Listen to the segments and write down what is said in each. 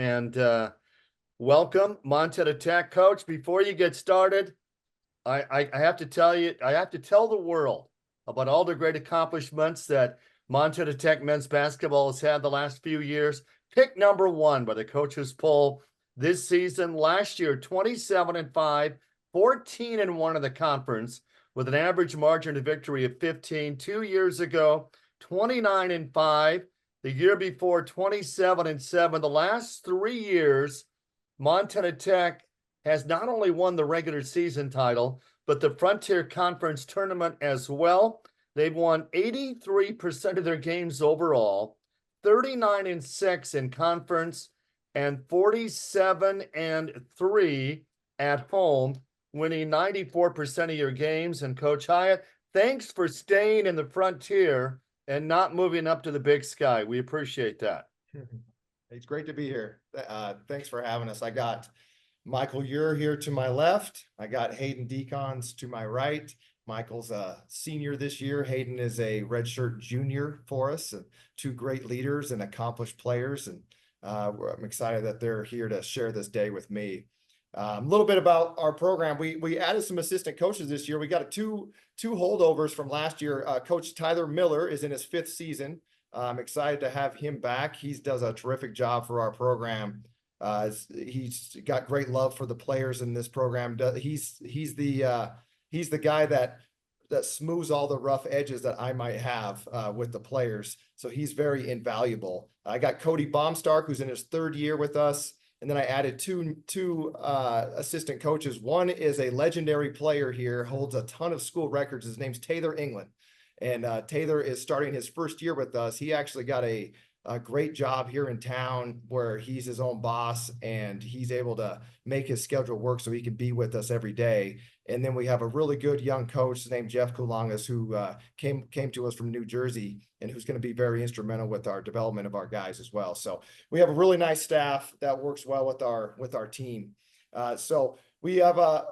And welcome, Montana Tech coach. Before you get started, I have to tell you, I have to tell the world about all the great accomplishments that Montana Tech men's basketball has had the last few years. Pick number one by the coaches poll this season. Last year, 27-5, 14-1 in the conference with an average margin of victory of 15. 2 years ago, 29-5. The year before, 27-7. The last 3 years, Montana Tech has not only won the regular season title, but the Frontier Conference tournament as well. They've won 83% of their games overall, 39-6 in conference, and 47-3 at home, winning 94% of your games. And Coach Hyatt, thanks for staying in the Frontier and not moving up to the Big Sky. We appreciate that. It's great to be here. Thanks for having us. I got Michael Ure here to my left. I got Hayden Decons to my right. Michael's a senior this year. Hayden is a redshirt junior for us. Two great leaders and accomplished players. And I'm excited that they're here to share this day with me. A little bit about our program. We added some assistant coaches this year. We got two holdovers from last year. Coach Tyler Miller is in his 5th season. I'm excited to have him back. He does a terrific job for our program. He's got great love for the players in this program. He's the guy that smooths all the rough edges that I might have with the players. So he's very invaluable. I got Cody Baumstark, who's in his 3rd year with us. And then I added two assistant coaches. One is a legendary player here, holds a ton of school records. His name's Taylor England. And Taylor is starting his 1st year with us. He actually got a great job here in town where he's his own boss and he's able to make his schedule work so he can be with us every day. And then we have a really good young coach named Jeff Kulangas who came to us from New Jersey and who's going to be very instrumental with our development of our guys as well. So we have a really nice staff that works well with our team. So we have a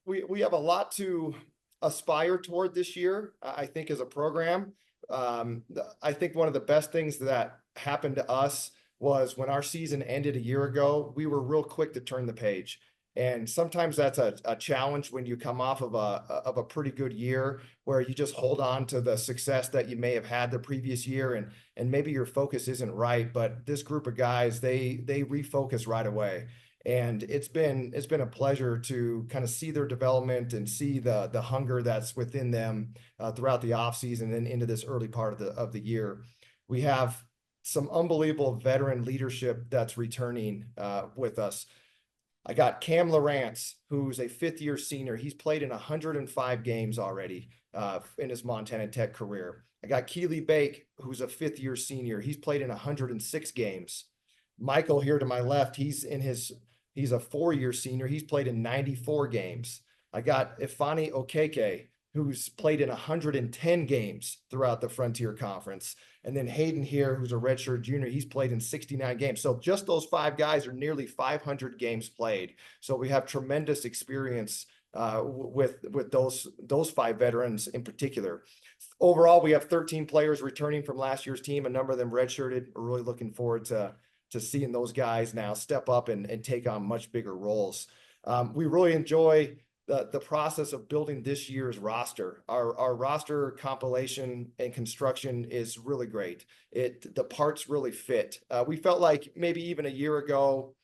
lot to aspire toward this year, I think, as a program. I think one of the best things that happened to us was when our season ended a year ago, we were real quick to turn the page. And sometimes that's a challenge when you come off of a pretty good year where you just hold on to the success that you may have had the previous year and maybe your focus isn't right. But this group of guys, they refocus right away. And it's been a pleasure to kind of see their development and see the hunger that's within them throughout the offseason and into this early part of the year. We have some unbelievable veteran leadership that's returning with us. I got Cam Lawrence, who's a 5th-year senior. He's played in 105 games already in his Montana Tech career. I got Keely Bake, who's a 5th-year senior. He's played in 106 games. Michael here to my left, he's a 4-year senior. He's played in 94 games. I got Ifeanyi Okeke, who's played in 110 games throughout the Frontier Conference. And then Hayden here, who's a redshirt junior, he's played in 69 games. So just those 5 guys are nearly 500 games played. So we have tremendous experience with those 5 veterans in particular. Overall, we have 13 players returning from last year's team. A number of them redshirted. We're really looking forward to seeing those guys now step up and take on much bigger roles. We really enjoy the process of building this year's roster. Our roster compilation and construction is really great. The parts really fit. We felt like maybe even a year ago,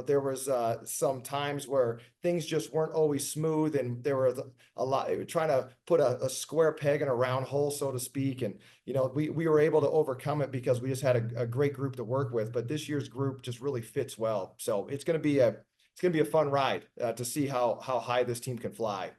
there was some times where things just weren't always smooth, and there was a lot trying to put a square peg in a round hole, so to speak. And we were able to overcome it because we just had a great group to work with. But this year's group just really fits well. So it's going to be a fun ride to see how high this team can fly.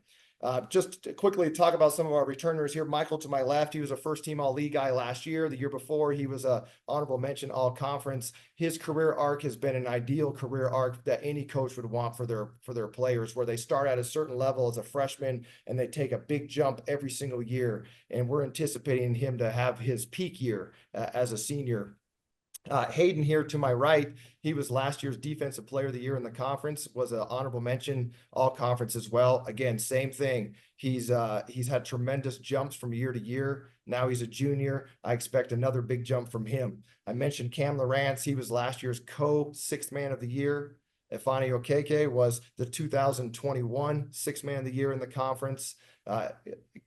Just to quickly talk about some of our returners here. Michael to my left, he was a 1st-team All-League guy last year. The year before, he was a honorable mention All-Conference. His career arc has been an ideal career arc that any coach would want for their players, where they start at a certain level as a freshman and they take a big jump every single year. And we're anticipating him to have his peak year as a senior. Hayden here to my right, he was last year's Defensive Player of the Year in the conference, was an honorable mention all conference as well. Again, same thing. He's had tremendous jumps from year to year. Now he's a junior. I expect another big jump from him. I mentioned Cam Lawrence. He was last year's sixth man of the year. Ifeanyi Okeke was the 2021 sixth man of the year in the conference.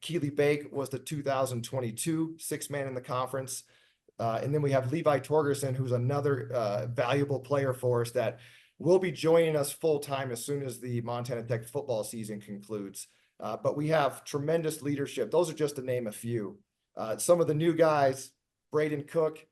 Keely Bake was the 2022 sixth man in the conference. And then we have Levi Torgerson, who's another valuable player for us that will be joining us full time as soon as the Montana Tech football season concludes. But we have tremendous leadership. Those are just to name a few. Some of the new guys, Braden Cook,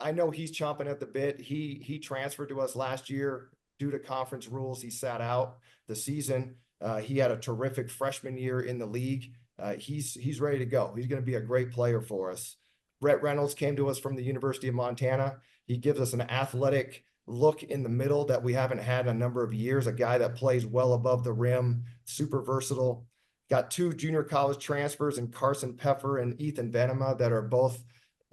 I know he's chomping at the bit. He transferred to us last year due to conference rules. He sat out the season. He had a terrific freshman year in the league. He's ready to go. He's going to be a great player for us. Brett Reynolds came to us from the University of Montana. He gives us an athletic look in the middle that we haven't had in a number of years, a guy that plays well above the rim, super versatile. Got two junior college transfers in Carson Peffer and Ethan Venema that are both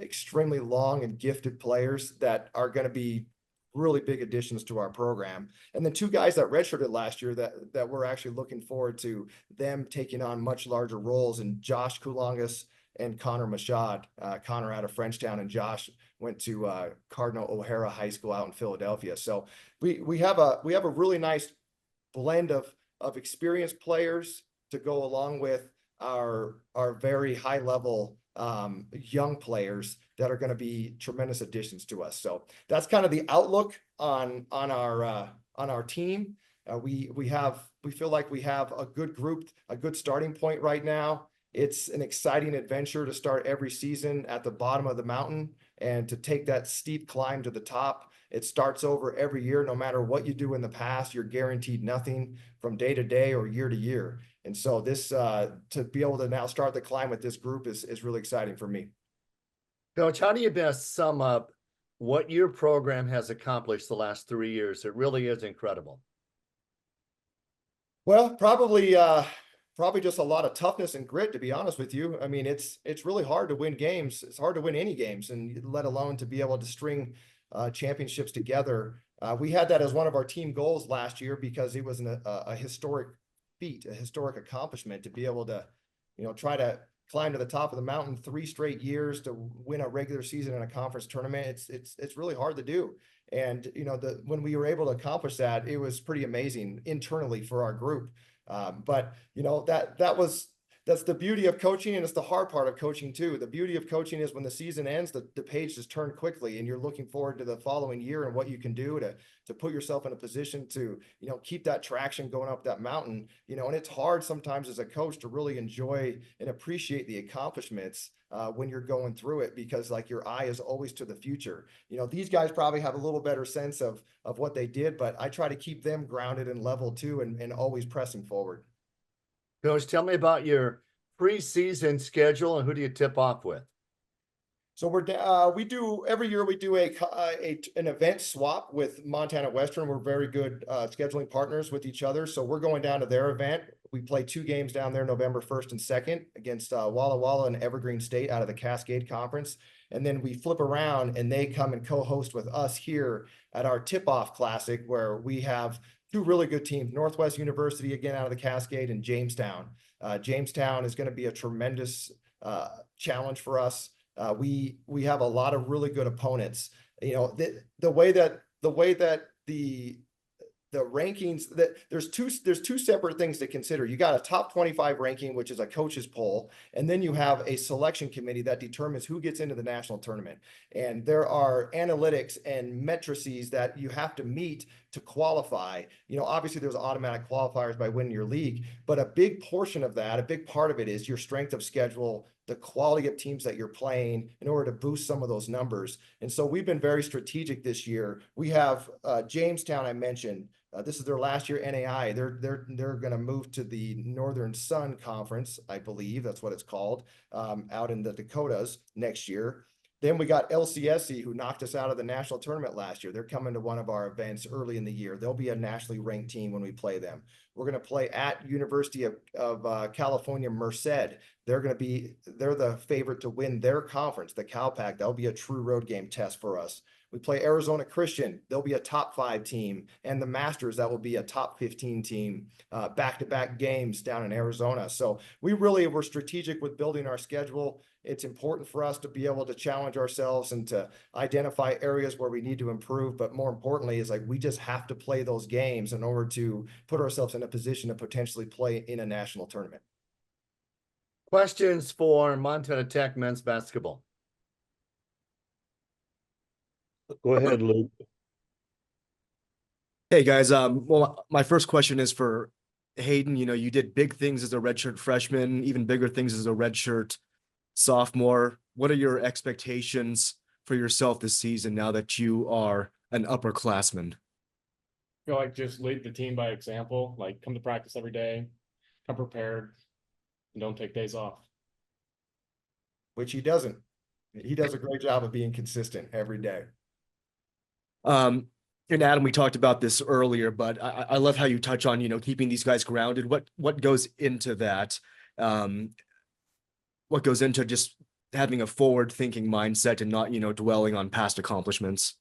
extremely long and gifted players that are going to be really big additions to our program. And then two guys that redshirted last year that we're actually looking forward to them taking on much larger roles, in Josh Kulongas and Connor Mashad. Connor out of Frenchtown and Josh went to Cardinal O'Hara High School out in Philadelphia. So we have a really nice blend of experienced players to go along with our very high level young players that are going to be tremendous additions to us. So that's kind of the outlook on our team. We feel like we have a good group, a good starting point right now. It's an exciting adventure to start every season at the bottom of the mountain and to take that steep climb to the top. It starts over every year. No matter what you do in the past, you're guaranteed nothing from day to day or year to year. And so this, to be able to now start the climb with this group is really exciting for me. Coach, how do you best sum up what your program has accomplished the last 3 years? It really is incredible. Well, probably just a lot of toughness and grit, to be honest with you. I mean, it's really hard to win games. It's hard to win any games, and let alone to be able to string championships together. We had that as one of our team goals last year because it was a historic feat, a historic accomplishment to be able to, try to climb to the top of the mountain 3 straight years to win a regular season and a conference tournament. It's really hard to do. And, when we were able to accomplish that, it was pretty amazing internally for our group. But that's the beauty of coaching, and it's the hard part of coaching too. The beauty of coaching is when the season ends, the page just turned quickly, and you're looking forward to the following year and what you can do to put yourself in a position to, keep that traction going up that mountain. And it's hard sometimes as a coach to really enjoy and appreciate the accomplishments when you're going through it, because like your eye is always to the future. These guys probably have a little better sense of what they did, but I try to keep them grounded and level too, and always pressing forward. Coach, tell me about your preseason schedule and who do you tip off with? So we do every year we do an event swap with Montana Western. We're very good scheduling partners with each other. So we're going down to their event. We play 2 games down there, November 1st and 2nd, against Walla Walla and Evergreen State out of the Cascade Conference. And then we flip around and they come and co-host with us here at our tip-off classic, where we have 2 really good teams, Northwest University, again, out of the Cascade, and Jamestown. Jamestown is going to be a tremendous challenge for us. We have a lot of really good opponents. The way that the rankings, that there's two separate things to consider. You got a top 25 ranking, which is a coach's poll, and then you have a selection committee that determines who gets into the national tournament. And there are analytics and matrices that you have to meet to qualify. Obviously there's automatic qualifiers by winning your league, but a big portion of that, a big part of it is your strength of schedule, the quality of teams that you're playing, in order to boost some of those numbers. And so we've been very strategic this year. We have Jamestown, I mentioned. This is their last year NAI. They're going to move to the Northern Sun Conference, I believe that's what it's called, out in the Dakotas next year. Then we got LCSC, who knocked us out of the national tournament last year. They're coming to one of our events early in the year. They'll be a nationally ranked team when we play them. We're going to play at University of California, Merced. They're the favorite to win their conference, the CalPAC. That'll be a true road game test for us. We play Arizona Christian. They'll be a top 5 team, and the Masters, that will be a top 15 team, back-to-back games down in Arizona. So we really were strategic with building our schedule. It's important for us to be able to challenge ourselves and to identify areas where we need to improve. But more importantly, is like we just have to play those games in order to put ourselves in a position to potentially play in a national tournament. Questions for Montana Tech men's basketball? Go ahead, Luke. Hey guys, well, my first question is for Hayden. You know, you did big things as a redshirt freshman, even bigger things as a redshirt sophomore. What are your expectations for yourself this season now that you are an upperclassman? Feel like just lead the team by example, like come to practice every day, come prepared, and don't take days off. Which he doesn't. He does a great job of being consistent every day. And Adam, we talked about this earlier, but I love how you touch on, you know, keeping these guys grounded. What goes into that? What goes into just having a forward-thinking mindset and not, you know, dwelling on past accomplishments?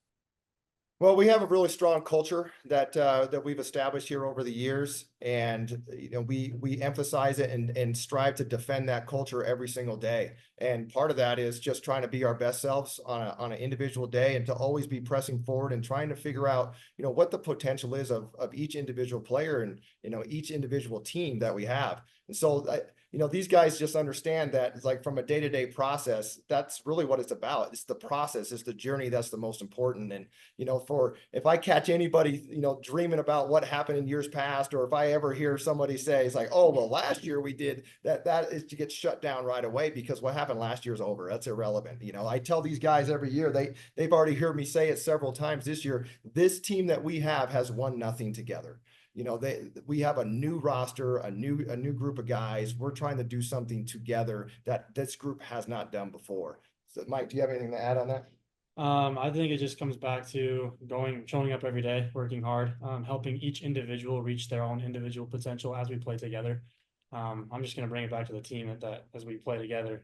Well, we have a really strong culture that we've established here over the years, and you know we emphasize it and strive to defend that culture every single day. And part of that is just trying to be our best selves on an individual day, and to always be pressing forward and trying to figure out, you know, what the potential is of each individual player and, you know, each individual team that we have. And so you know, these guys just understand that it's like from a day-to-day process, that's really what it's about. It's the process, it's the journey that's the most important. And, you know, if I catch anybody, you know, dreaming about what happened in years past, or if I ever hear somebody say, it's like, oh, well, last year we did that is to get shut down right away, because what happened last year is over. That's irrelevant. You know, I tell these guys every year, they've already heard me say it several times this year, this team that we have has won nothing together. You know, we have a new roster, a new group of guys. We're trying to do something together that this group has not done before. So, Mike, do you have anything to add on that? I think it just comes back to showing up every day, working hard, helping each individual reach their own individual potential as we play together. I'm just going to bring it back to the team that as we play together,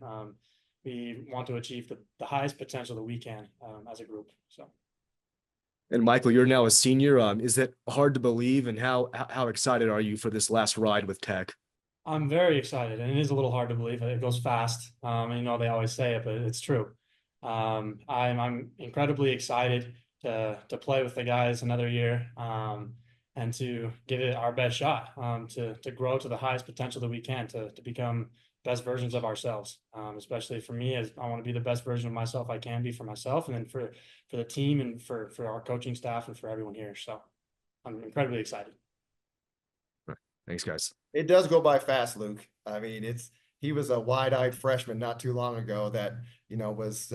we want to achieve the highest potential that we can as a group. So. And Michael, you're now a senior. Is it hard to believe, and how excited are you for this last ride with Tech? I'm very excited, and it is a little hard to believe. It goes fast. And you know, they always say it, but it's true. I'm incredibly excited to play with the guys another year, and to give it our best shot, to grow to the highest potential that we can, to become best versions of ourselves. Especially for me, as I want to be the best version of myself I can be for myself, and then for the team and for our coaching staff and for everyone here. So I'm incredibly excited. Thanks, guys. It does go by fast, Luke. I mean, he was a wide-eyed freshman not too long ago that, you know, was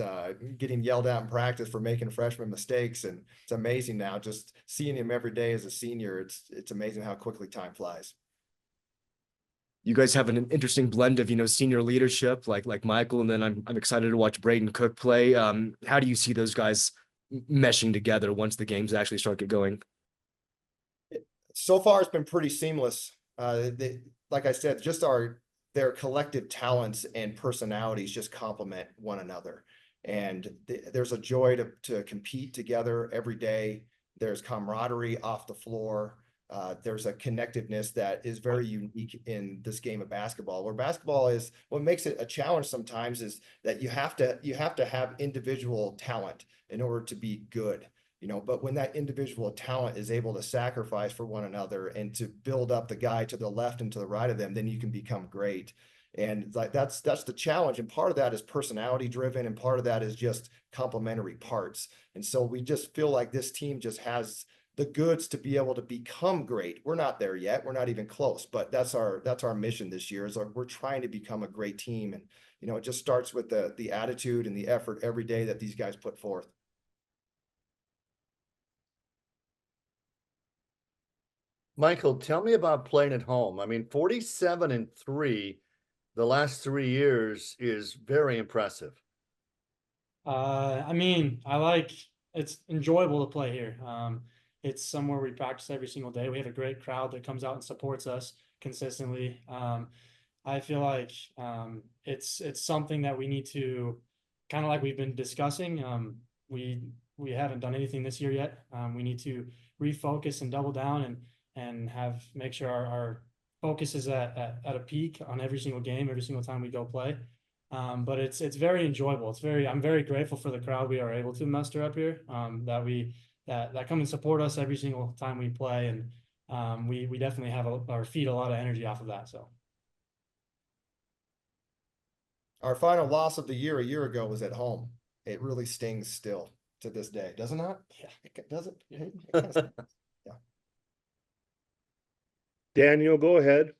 getting yelled at in practice for making freshman mistakes. And it's amazing now just seeing him every day as a senior. It's amazing how quickly time flies. You guys have an interesting blend of, you know, senior leadership like Michael, and then I'm excited to watch Braden Cook play. How do you see those guys meshing together once the games actually start get going? So far, it's been pretty seamless. Like I said, just their collective talents and personalities just complement one another. And there's a joy to compete together every day. There's camaraderie off the floor. There's a connectiveness that is very unique in this game of basketball, where basketball is what makes it a challenge sometimes is that you have to have individual talent in order to be good. You know, but when that individual talent is able to sacrifice for one another and to build up the guy to the left and to the right of them, then you can become great. And like that's the challenge. And part of that is personality driven, and part of that is just complementary parts. And so we just feel like this team just has the goods to be able to become great. We're not there yet. We're not even close, but that's our mission this year, is we're trying to become a great team. And, you know, it just starts with the attitude and the effort every day that these guys put forth. Michael, tell me about playing at home. I mean, 47-3 the last 3 years is very impressive. I mean, it's enjoyable to play here. it's somewhere we practice every single day. We have a great crowd that comes out and supports us consistently. I feel like it's something that we need to kind of like we've been discussing. We haven't done anything this year yet. We need to refocus and double down and have make sure our focus is at a peak on every single game, every single time we go play. But it's very enjoyable. I'm very grateful for the crowd we are able to muster up here. That come and support us every single time we play, and we definitely have our feed a lot of energy off of that. So. Our final loss of the year a year ago was at home. It really stings still to this day, doesn't it? Yeah. Does it? It kinda stings. Daniel, go ahead.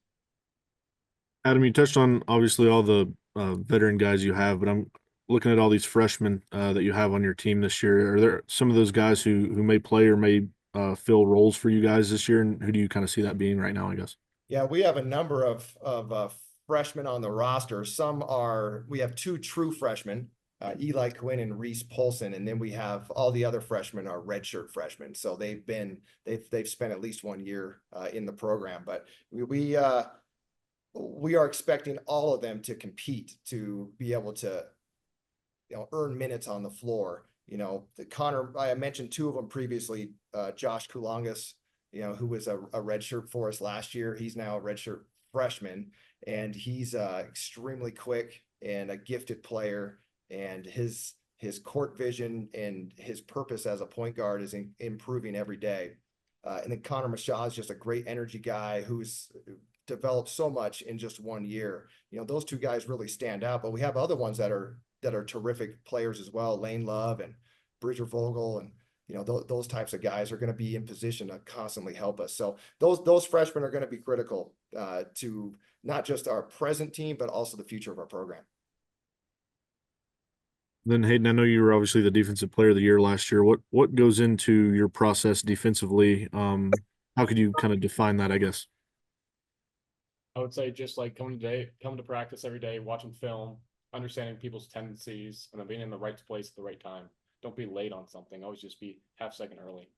Adam, you touched on obviously all the veteran guys you have, but I'm looking at all these freshmen that you have on your team this year. Are there some of those guys who may play or may fill roles for you guys this year, and who do you kind of see that being right now, I guess? Yeah, we have a number of freshmen on the roster. We have 2 true freshmen, Eli Quinn and Reese Polson, and then we have all the other freshmen are redshirt freshmen. So they've spent at least 1 year in the program, but we are expecting all of them to compete, to be able to, earn minutes on the floor. Connor, I mentioned 2 of them previously, Josh Kulangas, who was a redshirt for us last year. He's now a redshirt freshman, and he's extremely quick and a gifted player, and his court vision and his purpose as a point guard is improving every day. And then Connor Mashah is just a great energy guy who's developed so much in just 1 year. Those 2 guys really stand out, but we have other ones that are terrific players as well. Lane Love and Bridger Vogel, and those types of guys are going to be in position to constantly help us. So those freshmen are going to be critical to not just our present team, but also the future of our program. Then Hayden, I know you were obviously the defensive player of the year last year. What goes into your process defensively? How could you kind of define that, I guess? I would say just like coming to practice every day, watching film, understanding people's tendencies, and then being in the right place at the right time. Don't be late on something. Always just be half second early.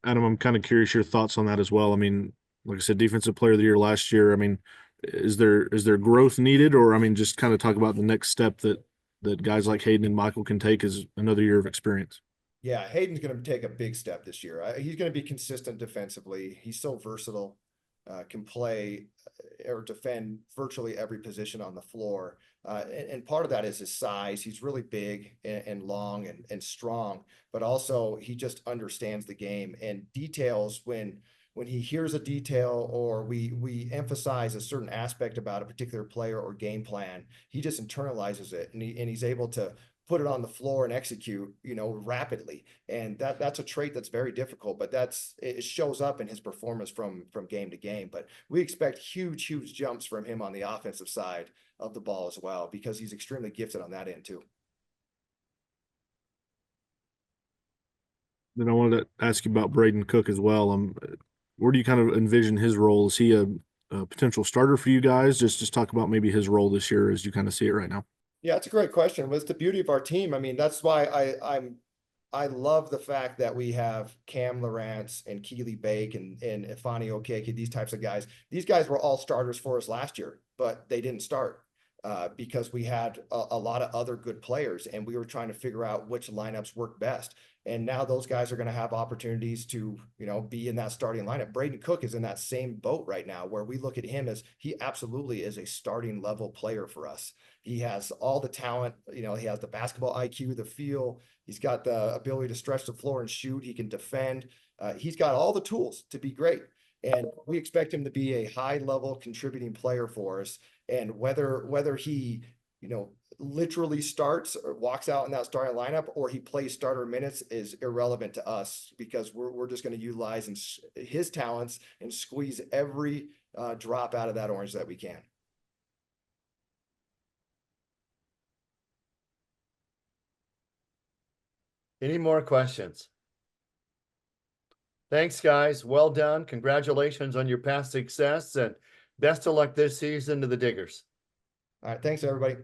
Adam, I'm kind of curious your thoughts on that as well. I mean, like I said, defensive player of the year last year. I mean, is there growth needed, or I mean, just kind of talk about the next step that guys like Hayden and Michael can take as another year of experience? Yeah, Hayden's going to take a big step this year. He's going to be consistent defensively. He's so versatile, can play or defend virtually every position on the floor. And part of that is his size. He's really big and long and strong, but also he just understands the game and details when he hears a detail or we emphasize a certain aspect about a particular player or game plan. He just internalizes it, and he's able to put it on the floor and execute, rapidly. And that's a trait that's very difficult, but it shows up in his performance from game to game. But we expect huge jumps from him on the offensive side of the ball as well, because he's extremely gifted on that end too. Then I wanted to ask you about Braden Cook as well. Where do you kind of envision his role? Is he a potential starter for you guys? Just talk about maybe his role this year as you kind of see it right now. Yeah, it's a great question. It's the beauty of our team. I mean, that's why I love the fact that we have Cam Lawrence and Keely Bake and Ifani Okeke, these types of guys. These guys were all starters for us last year, but they didn't start because we had a lot of other good players, and we were trying to figure out which lineups work best. And now those guys are going to have opportunities to, be in that starting lineup. Braden Cook is in that same boat right now, where we look at him as he absolutely is a starting level player for us. He has all the talent, he has the basketball IQ, the feel. He's got the ability to stretch the floor and shoot. He can defend. He's got all the tools to be great. And we expect him to be a high level contributing player for us. And whether he, literally starts or walks out in that starting lineup, or he plays starter minutes, is irrelevant to us, because we're just going to utilize his talents and squeeze every drop out of that orange that we can. Any more questions? Thanks, guys. Well done. Congratulations on your past success, and best of luck this season to the Diggers. All right. Thanks, everybody.